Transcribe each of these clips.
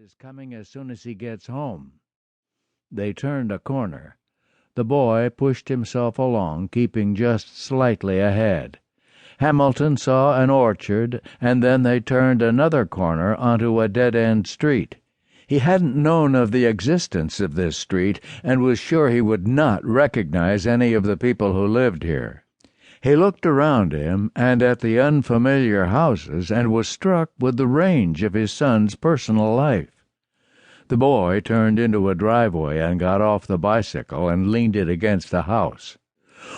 is coming as soon as he gets home." They turned a corner. The boy pushed himself along, keeping just slightly ahead. Hamilton saw an orchard, and then they turned another corner onto a dead-end street. He hadn't known of the existence of this street, and was sure he would not recognize any of the people who lived here. He looked around him and at the unfamiliar houses, and was struck with the range of his son's personal life. The boy turned into a driveway and got off the bicycle and leaned it against the house.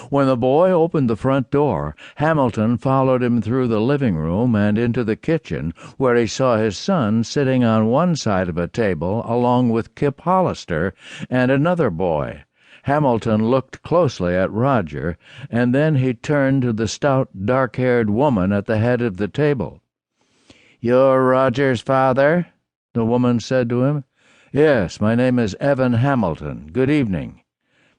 When the boy opened the front door, Hamilton followed him through the living room and into the kitchen, where he saw his son sitting on one side of a table along with Kip Hollister and another boy. Hamilton looked closely at Roger, and then he turned to the stout, dark-haired woman at the head of the table. "You're Roger's father?" the woman said to him. "Yes, my name is Evan Hamilton. Good evening."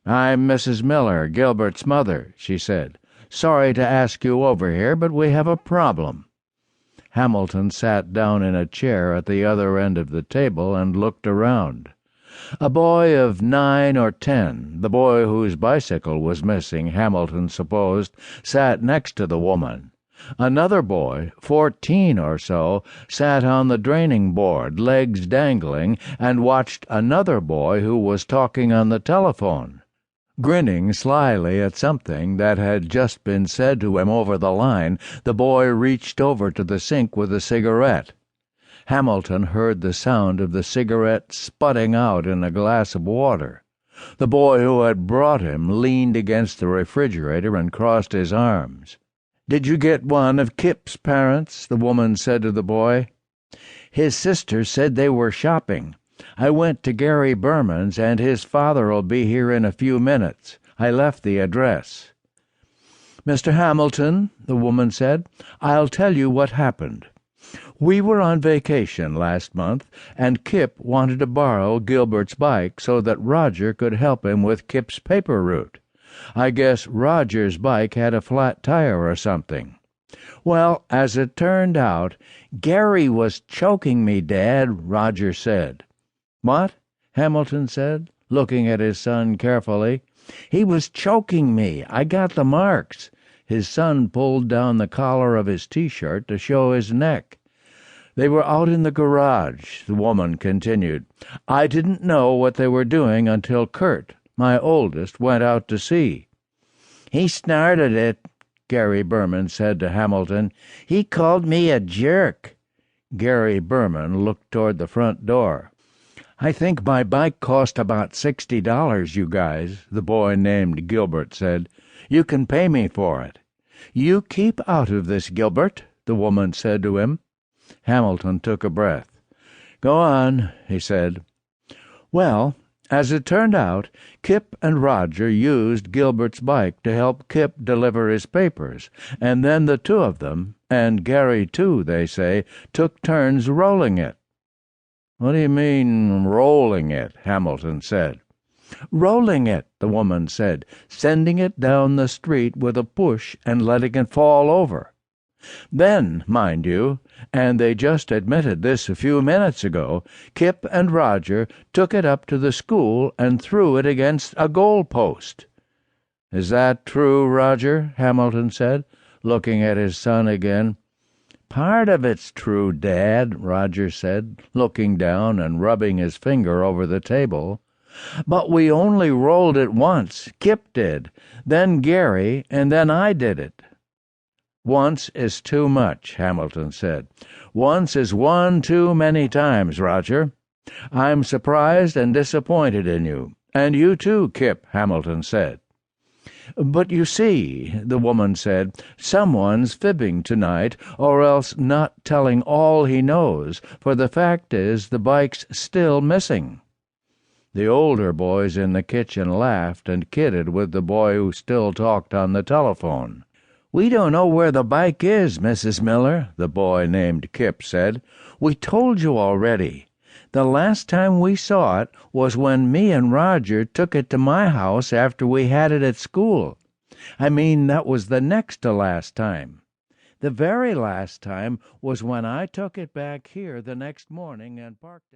"I'm Mrs. Miller, Gilbert's mother," she said. "Sorry to ask you over here, but we have a problem." Hamilton sat down in a chair at the other end of the table and looked around. A boy of 9 or 10, the boy whose bicycle was missing, Hamilton supposed, sat next to the woman. Another boy, 14 or so, sat on the draining board, legs dangling, and watched another boy who was talking on the telephone. Grinning slyly at something that had just been said to him over the line, the boy reached over to the sink with a cigarette. Hamilton heard the sound of the cigarette sputting out in a glass of water. The boy who had brought him leaned against the refrigerator and crossed his arms. "Did you get one of Kip's parents?" the woman said to the boy. "His sister said they were shopping. I went to Gary Berman's, and his father'll be here in a few minutes. I left the address." "Mr. Hamilton," the woman said, "I'll tell you what happened. We were on vacation last month, and Kip wanted to borrow Gilbert's bike so that Roger could help him with Kip's paper route. I guess Roger's bike had a flat tire or something. Well, as it turned out, Gary was choking me, Dad," Roger said. "What?" Hamilton said, looking at his son carefully. "He was choking me. I got the marks." His son pulled down the collar of his T-shirt to show his neck. "They were out in the garage," the woman continued. "I didn't know what they were doing until Kurt, my oldest, went out to see." "He started it," Gary Berman said to Hamilton. "He called me a jerk." Gary Berman looked toward the front door. "I think my bike cost about $60, you guys," the boy named Gilbert said. "You can pay me for it." "You keep out of this, Gilbert," the woman said to him. Hamilton took a breath. "Go on," he said. "Well, as it turned out, Kip and Roger used Gilbert's bike to help Kip deliver his papers, and then the two of them, and Gary too, they say, took turns rolling it." "What do you mean, rolling it?" Hamilton said. "Rolling it," the woman said, "sending it down the street with a push and letting it fall over. Then, mind you, and they just admitted this a few minutes ago, Kip and Roger took it up to the school and threw it against a goal post." "Is that true, Roger?" Hamilton said, looking at his son again. "Part of it's true, Dad," Roger said, looking down and rubbing his finger over the table. "But we only rolled it once. Kip did, then Gary, and then I did it." "Once is too much," Hamilton said. "Once is one too many times, Roger. I'm surprised and disappointed in you. And you too, Kip," Hamilton said. "But you see," the woman said, "someone's fibbing tonight, or else not telling all he knows, for the fact is the bike's still missing." The older boys in the kitchen laughed and kidded with the boy who still talked on the telephone. "We don't know where the bike is, Mrs. Miller," the boy named Kip said. "We told you already. The last time we saw it was when me and Roger took it to my house after we had it at school. I mean, that was the next to last time. The very last time was when I took it back here the next morning and parked it."